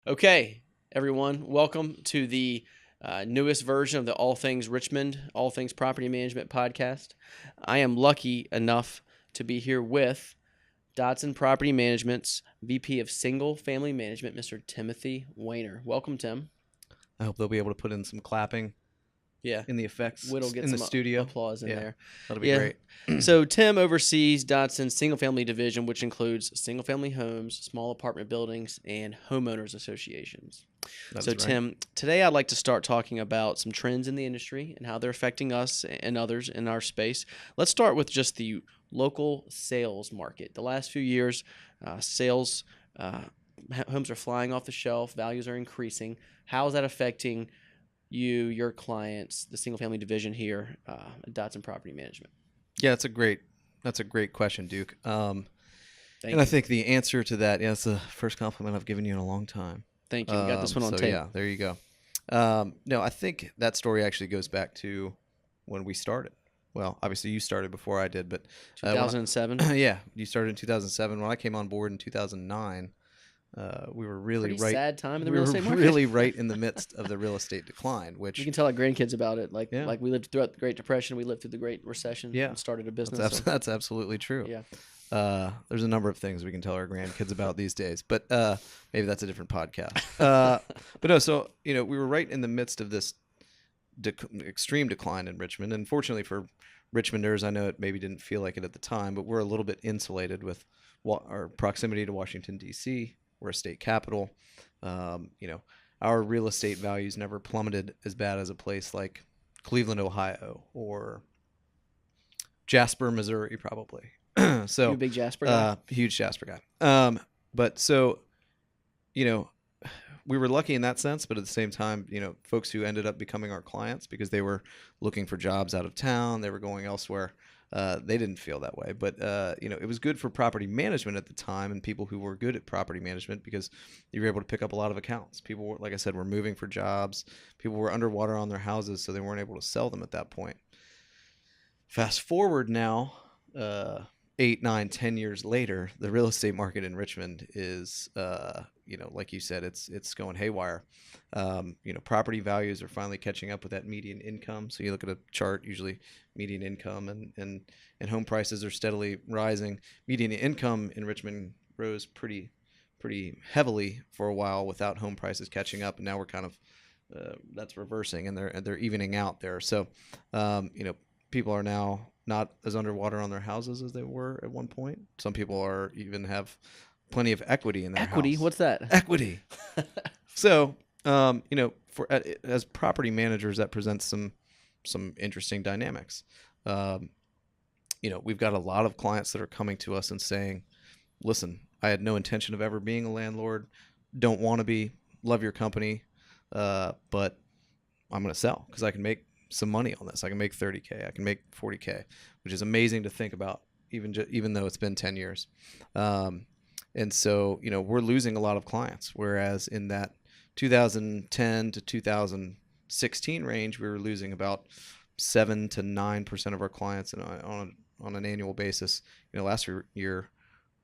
Okay, everyone, welcome to the newest version of the All Things Richmond, All Things Property Management podcast. I am lucky enough to be here with Dodson Property Management's VP of Single Family Management, Mr. Timothy Wehner. Welcome, Tim. I hope they'll be able to put in some clapping in the effects Whit'll get in the some studio. applause in there. That'll be great. So Tim oversees Dodson's single-family division, which includes single-family homes, small apartment buildings, and homeowners associations. That's right. Tim, today I'd like to start talking about some trends in the industry and how they're affecting us and others in our space. Let's start with just the local sales market. The last few years, homes are flying off the shelf, values are increasing. How is that affecting you, your clients, the single-family division here at Dodson Property Management? Yeah, that's a great question, Duke. I think the answer to that, it's the first compliment I've given you in a long time. Thank you. We got this one on tape. Yeah, there you go. No, I think that story actually goes back to when we started. Well, obviously you started before I did, but 2007. Yeah, you started in 2007. When I came on board in 2009. We were really sad time in the real estate market. Really right in the midst of the real estate decline, which you can tell our grandkids about it. Like we lived throughout the Great Depression, we lived through the Great Recession, and started a business. That's absolutely true. Yeah. There's a number of things we can tell our grandkids about these days, but maybe that's a different podcast. But no, so we were right in the midst of this extreme decline in Richmond, and fortunately for Richmonders, I know it maybe didn't feel like it at the time, but we're a little bit insulated with our proximity to Washington, D.C. We're a state capital. Our real estate values never plummeted as bad as a place like Cleveland, Ohio, or Jasper, Missouri, probably. So you a big Jasper guy? Huge Jasper guy. But so, we were lucky in that sense, but at the same time, folks who ended up becoming our clients because they were looking for jobs out of town, they were going elsewhere. They didn't feel that way, but it was good for property management at the time and people who were good at property management because you were able to pick up a lot of accounts. People were, like I said, were moving for jobs. People were underwater on their houses, so they weren't able to sell them at that point. Fast forward now, 8, 9, 10 years later, the real estate market in Richmond is, like you said, it's going haywire. Property values are finally catching up with that median income. So you look at a chart, usually median income and home prices are steadily rising. Median income in Richmond rose pretty heavily for a while without home prices catching up, and now we're kind of that's reversing and they're evening out there. So people are now not as underwater on their houses as they were at one point. Some people even have plenty of equity in their equity. house. What's that? Equity. So, as property managers, that presents some interesting dynamics. We've got a lot of clients that are coming to us and saying, "Listen, I had no intention of ever being a landlord. Don't want to be. Love your company, but I'm going to sell because I can make some money on this. I can make $30K. I can make $40K, which is amazing to think about, even though it's been 10 years. And so, we're losing a lot of clients, whereas in that 2010 to 2016 range, we were losing about 7 to 9% of our clients on an annual basis. Last year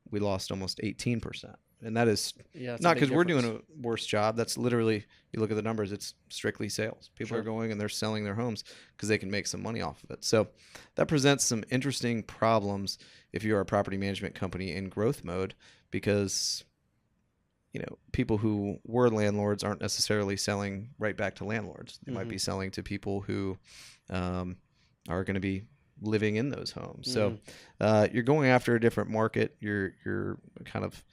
we lost almost 18%. And that is not because we're doing a worse job. That's literally, you look at the numbers, it's strictly sales. People are going and they're selling their homes because they can make some money off of it. So that presents some interesting problems if you're a property management company in growth mode, because people who were landlords aren't necessarily selling right back to landlords. They might be selling to people who are going to be living in those homes. So you're going after a different market. You're kind of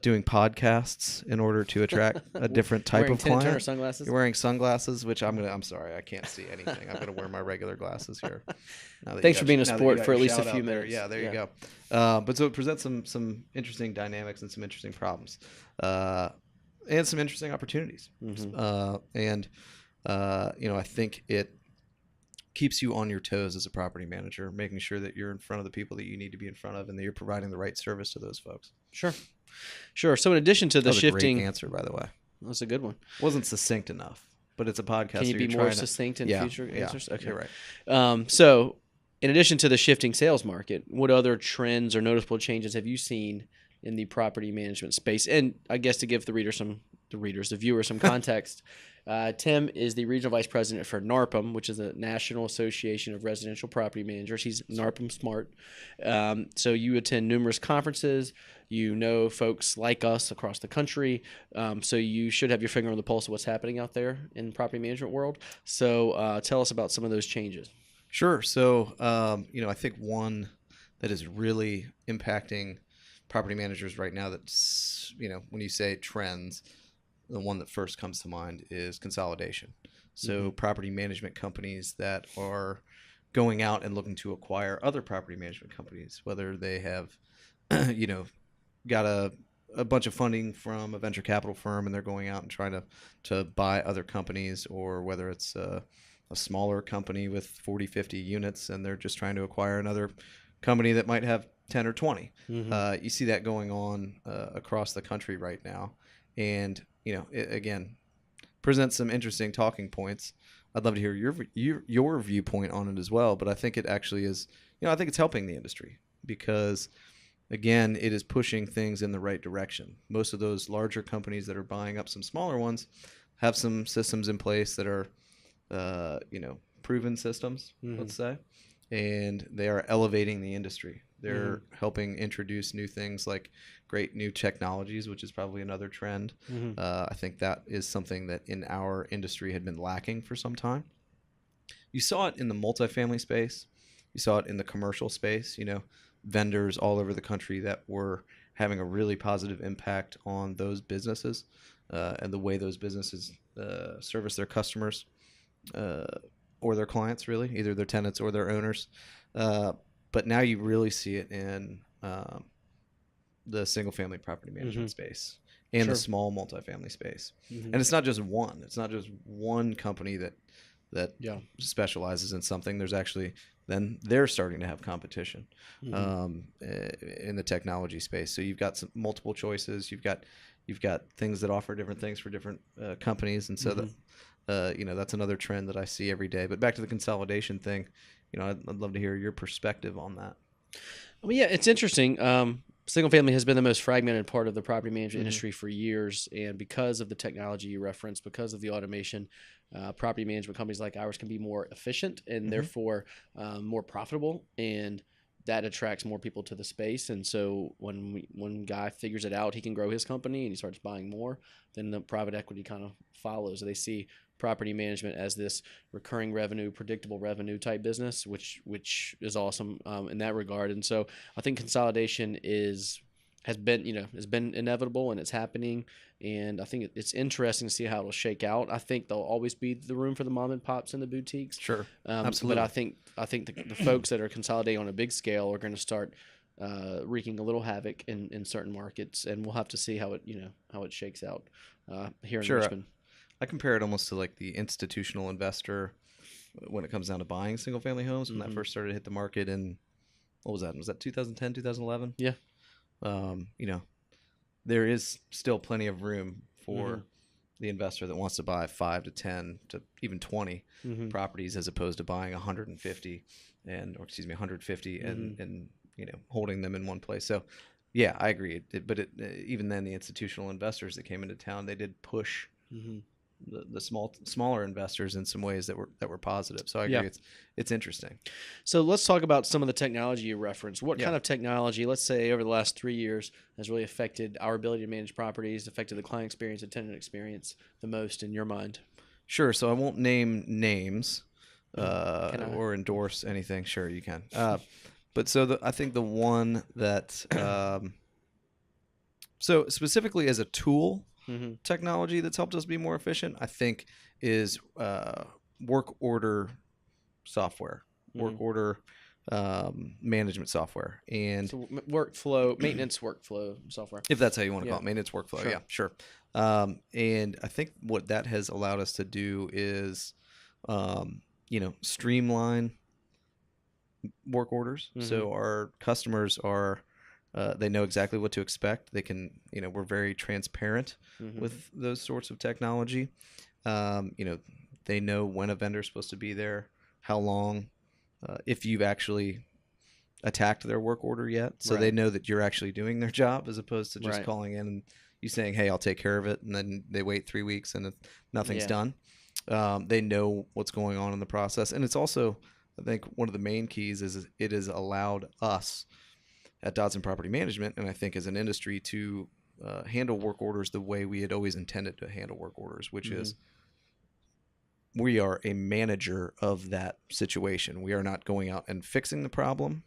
doing podcasts in order to attract a different type of client. Turner sunglasses. You're wearing sunglasses, which I'm sorry, I can't see anything. I'm gonna wear my regular glasses here. Thanks for being a sport for at least a few minutes. Yeah, there you go. But so it presents some interesting dynamics and some interesting problems, and some interesting opportunities. I think it keeps you on your toes as a property manager, making sure that you're in front of the people that you need to be in front of and that you're providing the right service to those folks. Sure. So in addition to the shifting... a great answer, by the way. That's a good one. Wasn't succinct enough, but it's a podcast. Can you be more succinct in future answers? Okay. You're right. So in addition to the shifting sales market, what other trends or noticeable changes have you seen in the property management space? And I guess to give the reader some the readers, the viewers, some context. Tim is the regional vice president for NARPM, which is the National Association of Residential Property Managers. He's NARPM smart. So you attend numerous conferences. You know folks like us across the country. So you should have your finger on the pulse of what's happening out there in the property management world. So tell us about some of those changes. Sure. So, I think one that is really impacting property managers right now that's, when you say trends, the one that first comes to mind is consolidation. So property management companies that are going out and looking to acquire other property management companies, whether they have, got a bunch of funding from a venture capital firm and they're going out and trying to buy other companies, or whether it's a smaller company with 40, 50 units and they're just trying to acquire another company that might have 10 or 20. You see that going on across the country right now. And, it, again, presents some interesting talking points. I'd love to hear your viewpoint on it as well. But I think it actually is, I think it's helping the industry because, again, it is pushing things in the right direction. Most of those larger companies that are buying up some smaller ones have some systems in place that are, proven systems, let's say, and they are elevating the industry. They're helping introduce new things like great new technologies, which is probably another trend. I think that is something that in our industry had been lacking for some time. You saw it in the multifamily space. You saw it in the commercial space, vendors all over the country that were having a really positive impact on those businesses and the way those businesses service their customers or their clients, really, either their tenants or their owners. But now you really see it in the single-family property management space and the small multifamily space. And it's not just one. It's not just one company that specializes in something. There's actually then they're starting to have competition in the technology space. So you've got some multiple choices. You've got things that offer different things for different companies, and so that's another trend that I see every day. But back to the consolidation thing, I'd love to hear your perspective on that. Well, yeah, it's interesting. Single family has been the most fragmented part of the property management industry for years, and because of the technology you referenced, because of the automation, property management companies like ours can be more efficient and therefore more profitable, and that attracts more people to the space. And so when one guy figures it out, he can grow his company and he starts buying more, then the private equity kind of follows. They see property management as this recurring revenue, predictable revenue type business, which is awesome in that regard. And so I think consolidation has been inevitable, and it's happening. And I think it's interesting to see how it'll shake out. I think there'll always be the room for the mom and pops and the boutiques. Sure, absolutely. But I think the folks that are consolidating on a big scale are going to start wreaking a little havoc in certain markets, and we'll have to see how it shakes out here in Richmond. I compare it almost to like the institutional investor when it comes down to buying single family homes when that first started to hit the market in, what was that? Was that 2010, 2011? Yeah. There is still plenty of room for the investor that wants to buy 5 to 10 to even 20 properties as opposed to buying 150 and holding them in one place. So yeah, I agree. But even then the institutional investors that came into town, they did push the smaller investors in some ways that were positive. So I agree. It's interesting. So let's talk about some of the technology you referenced. What kind of technology, let's say over the last 3 years, has really affected our ability to manage properties, affected the client experience and tenant experience the most in your mind? Sure. So I won't name names or endorse anything. Sure, you can. But so I think the one that so specifically as a tool, technology that's helped us be more efficient, I think, is work order software, work order management software, and so maintenance workflow software. If that's how you want to call it, maintenance workflow. Sure. Yeah, sure. And I think what that has allowed us to do is, streamline work orders. So our customers are. They know exactly what to expect. They can, we're very transparent with those sorts of technology. They know when a vendor is supposed to be there, how long, if you've actually attacked their work order yet. So they know that you're actually doing their job as opposed to just calling in and you saying, hey, I'll take care of it, and then they wait 3 weeks and nothing's Yeah. done. They know what's going on in the process. And it's also, I think, one of the main keys is it has allowed us at Dodson Property Management, and I think as an industry, to handle work orders the way we had always intended to handle work orders, which is we are a manager of that situation. We are not going out and fixing the problem,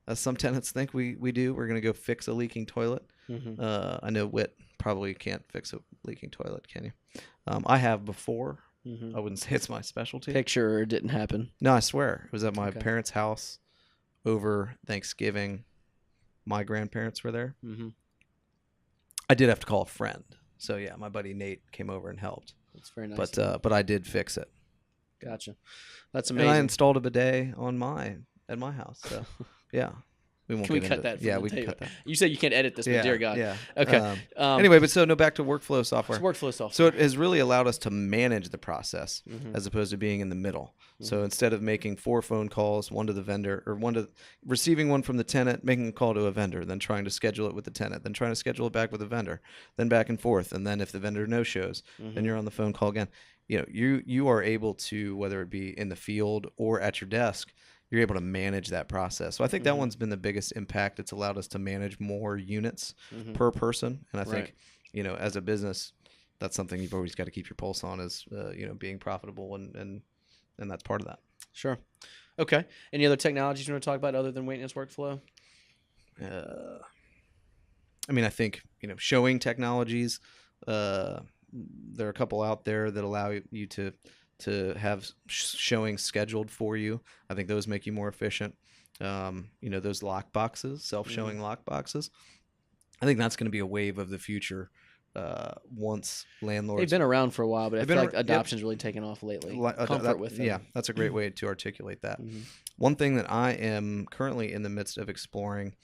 as some tenants think we do. We're going to go fix a leaking toilet. I know Whit probably can't fix a leaking toilet, can you? I have before. I wouldn't say it's my specialty. Picture it didn't happen. No, I swear. It was at my parents' house over Thanksgiving. My grandparents were there. I did have to call a friend. So, yeah, my buddy Nate came over and helped. That's very nice. But I did fix it. Gotcha. That's amazing. And I installed a bidet at my house. So, yeah. Can we cut that? Yeah, we can cut that. You said you can't edit this, but dear God. Yeah. Okay. Anyway, but so no, back to workflow software. It's workflow software. So it has really allowed us to manage the process as opposed to being in the middle. So instead of making 4 phone calls, one to the vendor or receiving one from the tenant, making a call to a vendor, then trying to schedule it with the tenant, then trying to schedule it back with the vendor, then back and forth. And then if the vendor no shows, then you're on the phone call again. You are able to, whether it be in the field or at your desk, you're able to manage that process. So I think that one's been the biggest impact. It's allowed us to manage more units per person. And I think, as a business, that's something you've always got to keep your pulse on is, being profitable. And that's part of that. Sure. Okay. Any other technologies you want to talk about other than maintenance workflow? I think, showing technologies, there are a couple out there that allow you to have showing scheduled for you. I think those make you more efficient. Those lock boxes, self-showing lock boxes. I think that's going to be a wave of the future once landlords... They've been around for a while, but I feel like adoption's really taken off lately. Comfort with them. Yeah, that's a great way to articulate that. One thing that I am currently in the midst of exploring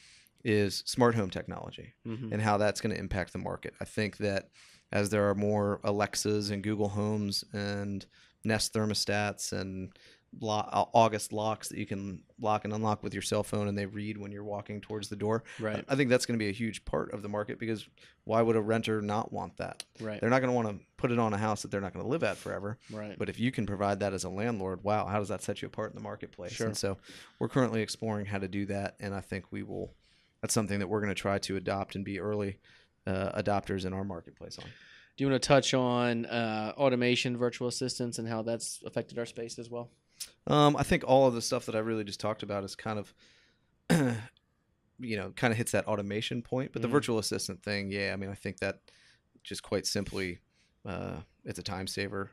is smart home technology and how that's going to impact the market. I think that as there are more Alexas and Google Homes and Nest thermostats and August locks that you can lock and unlock with your cell phone and they read when you're walking towards the door. Right. I think that's going to be a huge part of the market because why would a renter not want that? Right. They're not going to want to put it on a house that they're not going to live at forever. Right. But if you can provide that as a landlord, wow, how does that set you apart in the marketplace? Sure. And so we're currently exploring how to do that. And I think that's something that we're going to try to adopt and be early adopters in our marketplace on. Do you want to touch on automation, virtual assistants, and how that's affected our space as well? I think all of the stuff that I really just talked about is kind of, kind of hits that automation point. But the virtual assistant thing, yeah, I think that just quite simply, it's a time saver.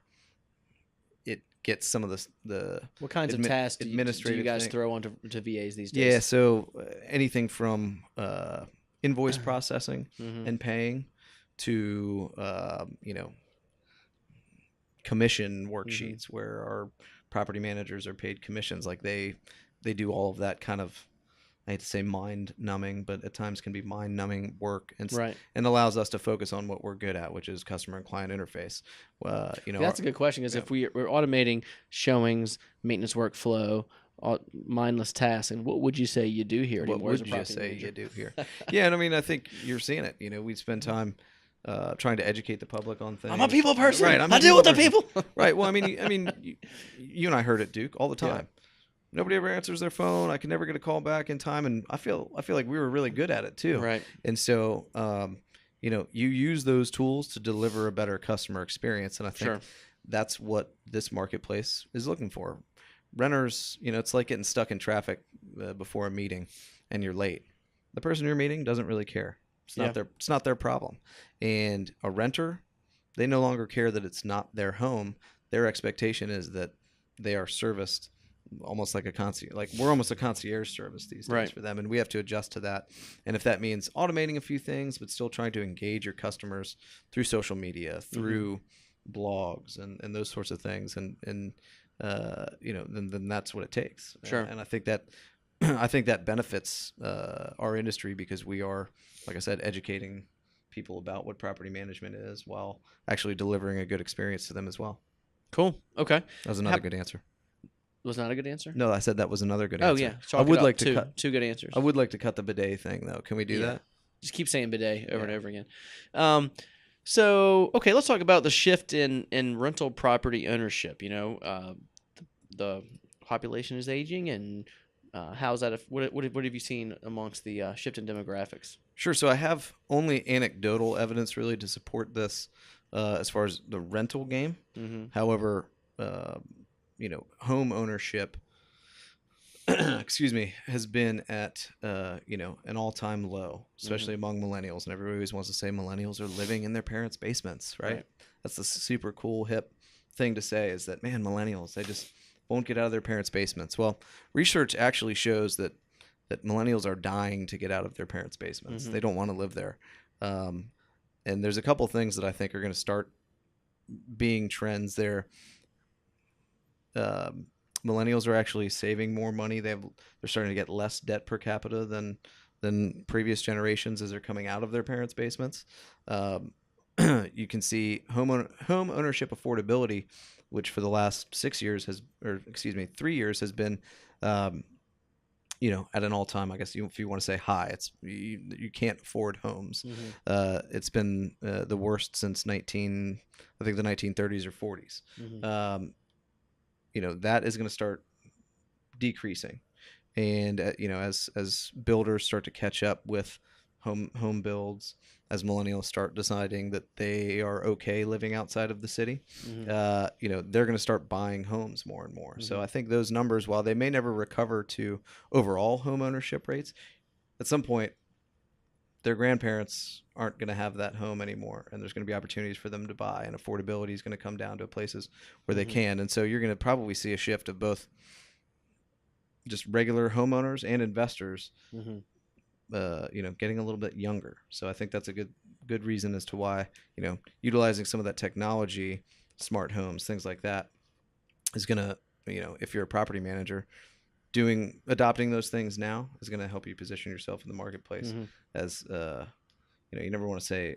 It gets some of the what kinds of tasks do you guys throw onto VAs these days? Yeah, so anything from invoice processing and paying to commission worksheets where our property managers are paid commissions. Like they do all of that kind of, I hate to say mind numbing, but at times can be mind numbing work and allows us to focus on what we're good at, which is customer and client interface. That's a good question because if we're automating showings, maintenance workflow, mindless tasks, and what would you say you do here anymore? What would you say you do here? Yeah, and I think you're seeing it. We spend time trying to educate the public on things. I'm a people person. Right. I deal with the people. Right. Well, you and I heard it, Duke, all the time. Yeah. Nobody ever answers their phone. I can never get a call back in time, and I feel like we were really good at it too. Right. And so, you use those tools to deliver a better customer experience, and I think that's what this marketplace is looking for. Renters, it's like getting stuck in traffic before a meeting, and you're late. The person you're meeting doesn't really care. It's not their problem. And a renter, they no longer care that it's not their home. Their expectation is that they are serviced almost like a concierge. Like we're almost a concierge service these days for them, and we have to adjust to that. And if that means automating a few things, but still trying to engage your customers through social media, through blogs, and those sorts of things, and then that's what it takes. Sure. And I think that benefits our industry because we are, like I said, educating people about what property management is while actually delivering a good experience to them as well. Cool. Okay. That was another good answer. Was not a good answer? No, I said that was another good answer. Oh yeah. I would like to cut two good answers. I would like to cut the bidet thing though. Can we do that? Just keep saying bidet over and over again. So, okay, let's talk about the shift in rental property ownership. The population is aging, and how's that? What have you seen amongst the shift in demographics? Sure. So I have only anecdotal evidence really to support this as far as the rental game. Mm-hmm. However, home ownership, excuse me, has been at an all-time low, especially among millennials. And everybody always wants to say millennials are living in their parents' basements, right? That's the super cool hip thing to say, is that, man, millennials, they just won't get out of their parents' basements. Well, research actually shows that millennials are dying to get out of their parents' basements. They don't want to live there. And there's a couple things that I think are going to start being trends there. Millennials are actually saving more money. They're starting to get less debt per capita than previous generations as they're coming out of their parents' basements. You can see home ownership affordability, which for the last 3 years has been, at an all-time, I guess if you want to say high. It's you can't afford homes. It's been the worst since the 1930s or 40s. That is going to start decreasing, and as builders start to catch up with home builds, as millennials start deciding that they are okay living outside of the city, they're going to start buying homes more and more. So I think those numbers, while they may never recover to overall home ownership rates, at some point their grandparents aren't going to have that home anymore, and there's going to be opportunities for them to buy, and affordability is going to come down to places where they can. And so you're going to probably see a shift of both just regular homeowners and investors, getting a little bit younger. So I think that's a good reason as to why, utilizing some of that technology, smart homes, things like that, is going to, if you're a property manager, adopting those things now is going to help you position yourself in the marketplace. As you never want to say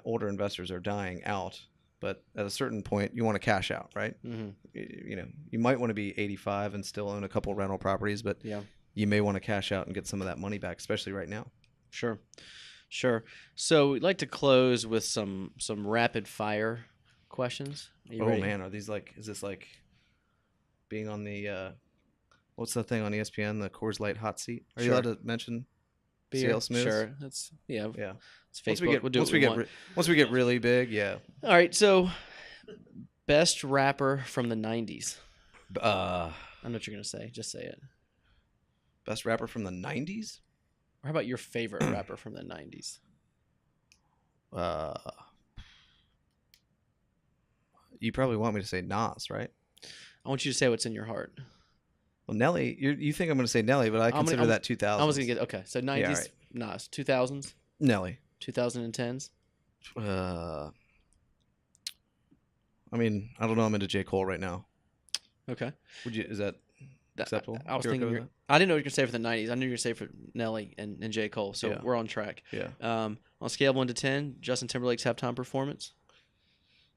older investors are dying out, but at a certain point you want to cash out, right? You might want to be 85 and still own a couple rental properties, but you may want to cash out and get some of that money back, especially right now. Sure. So we'd like to close with some rapid fire questions. Are you ready? Man, is this like being on the what's the thing on ESPN, the Coors Light hot seat? Are you allowed to mention CL Smooths? Sure. That's yeah. It's Facebook. Once we get really big, yeah. All right. So, best rapper from the '90s. I know what you're gonna say. Just say it. Best rapper from the '90s? Or how about your favorite rapper from the '90s? You probably want me to say Nas, right? I want you to say what's in your heart. Well, Nelly, you think I'm going to say Nelly, but I consider that 2000s. I was going to get, okay. So 90s, yeah, right. Nas. 2000s? Nelly. 2010s? I mean, I don't know. I'm into J. Cole right now. Okay. Is that acceptable? I was thinking, I didn't know what you were going to say for the 90s. I knew you were going to say for Nelly and J. Cole. So we're on track. Yeah. On a scale of 1 to 10, Justin Timberlake's halftime performance?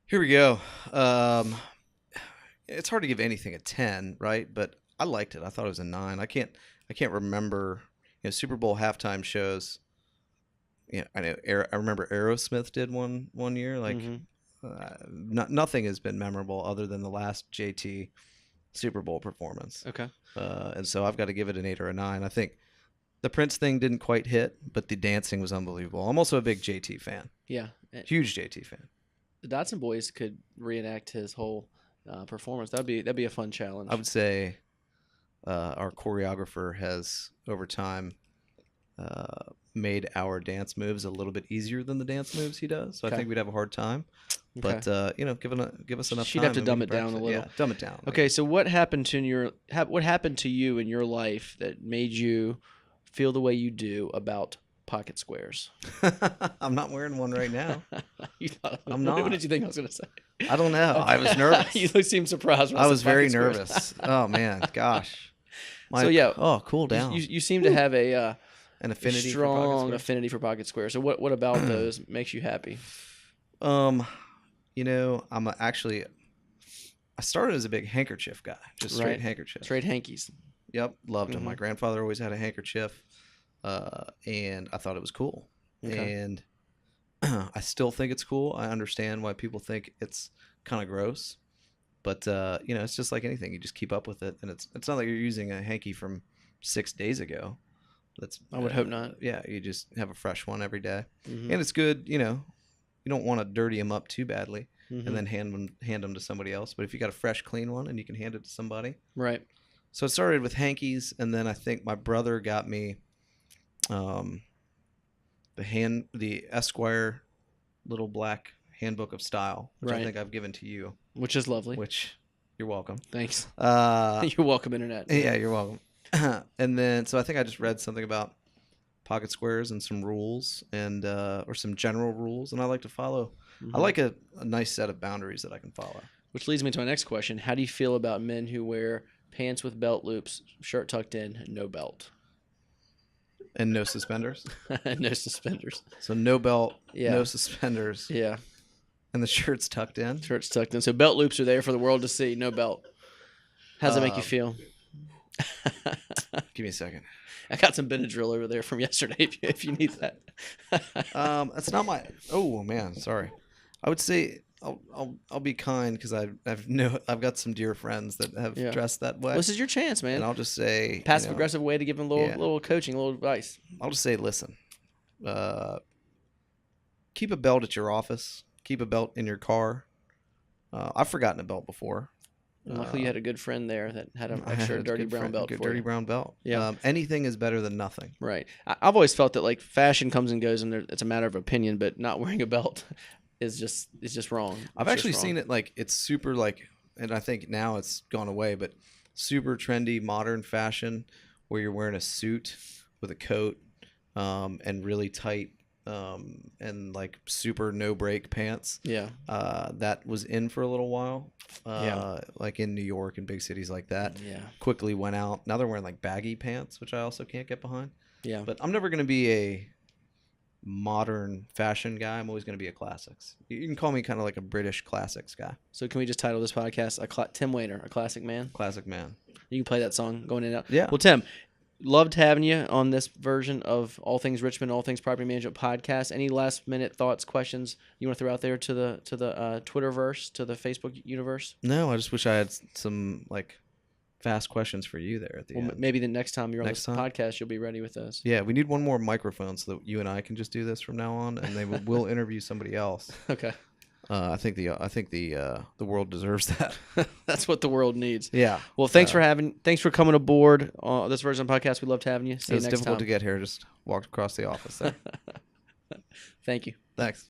Here we go. It's hard to give anything a 10, right? But I liked it. I thought it was a 9. I can't remember, Super Bowl halftime shows. Yeah, I know. I remember Aerosmith did one year. Like, nothing has been memorable other than the last JT Super Bowl performance. Okay. And so I've got to give it an 8 or a 9. I think the Prince thing didn't quite hit, but the dancing was unbelievable. I'm also a big JT fan. Yeah. Huge JT fan. The Dodson boys could reenact his whole performance. That'd be a fun challenge. I would say our choreographer has over time made our dance moves a little bit easier than the dance moves he does. So I think we'd have a hard time. Okay. But give us enough time. She'd have to dumb it down a little. Yeah, dumb it down. Okay, so what happened to you in your life that made you feel the way you do about pocket squares? I'm not wearing one right now. I'm not. What did you think I was going to say? I don't know. I was nervous. You seemed surprised. I was very nervous. Oh man, gosh. Cool down. You seem to have an affinity, strong affinity for pocket squares. So what about those makes you happy? I started as a big handkerchief guy, just straight handkerchief. Straight hankies. Yep, loved them. My grandfather always had a handkerchief. and I thought it was cool. Okay. And I still think it's cool. I understand why people think it's kind of gross, but it's just like anything. You just keep up with it, and it's not like you're using a hanky from 6 days ago. That's I would hope not. Yeah, you just have a fresh one every day, Mm-hmm. and it's good. You don't want to dirty them up too badly, Mm-hmm. and then hand them to somebody else. But if you got a fresh, clean one, and you can hand it to somebody, Right. So it started with hankies, and then I think my brother got me the Esquire little black handbook of style, which Right. I think I've given to you, Which is lovely. which you're welcome. Thanks. Uh, You're welcome, Internet. yeah, you're welcome. And then, so I think I just read something about pocket squares and some rules and or some general rules, and I like to follow. Mm-hmm. I like a nice set of boundaries that I can follow. Which leads me to my next question. How do you feel about men who wear pants with belt loops, shirt tucked in, no belt? And no suspenders. No suspenders. So no belt, Yeah. no suspenders, Yeah. and the shirt's tucked in. Shirt's tucked in. So belt loops are there for the world to see, no belt. How's that make you feel? Give me a second. I got some Benadryl over there from yesterday if you need that. That's not my. Oh man, sorry. I would say I'll be kind because I've got some dear friends that have Yeah. dressed that way, Well, this is your chance, man. and I'll just say Passive aggressive way to give them a little, Yeah. little coaching, a little advice. I'll just say, listen, keep a belt at your office. Keep a belt in your car. I've forgotten a belt before. And luckily, you had a good friend there that had an I extra had a dirty good brown friend, belt good for dirty you. brown belt. Yeah. Anything is better than nothing. Right. I've always felt that like fashion comes and goes, and it's a matter of opinion. But not wearing a belt is just wrong. I've actually seen it like it's super like, and I think now it's gone away, but super trendy modern fashion where you're wearing a suit with a coat and really tight and like super no break pants. Yeah. That was in for a little while. Yeah. Like in New York and big cities like that. Yeah. Quickly went out. Now they're wearing like baggy pants, which I also can't get behind. Yeah. But I'm never going to be a modern fashion guy. I'm always going to be a classics. You can call me kind of like a British classics guy. So can we just title this podcast Tim Wehner, a classic man? Classic man. You can play that song going in and out. Yeah. Well, Tim, loved having you on this version of All Things Richmond, All Things Property Management podcast. Any last minute thoughts, questions you want to throw out there to the Twitterverse, to the Facebook universe? No, I just wish I had some like fast questions for you there at the Well, end. maybe the next time you're on Next this time? podcast, you'll be ready with those. Yeah, we need one more microphone so that you and I can just do this from now on, and they will interview somebody else. Okay. I think the world deserves that. That's what the world needs. Yeah. Well, thanks for coming aboard this version of the podcast. We loved having you. See It you was next difficult time. to get here. Just walked across the office there. Thank you. Thanks.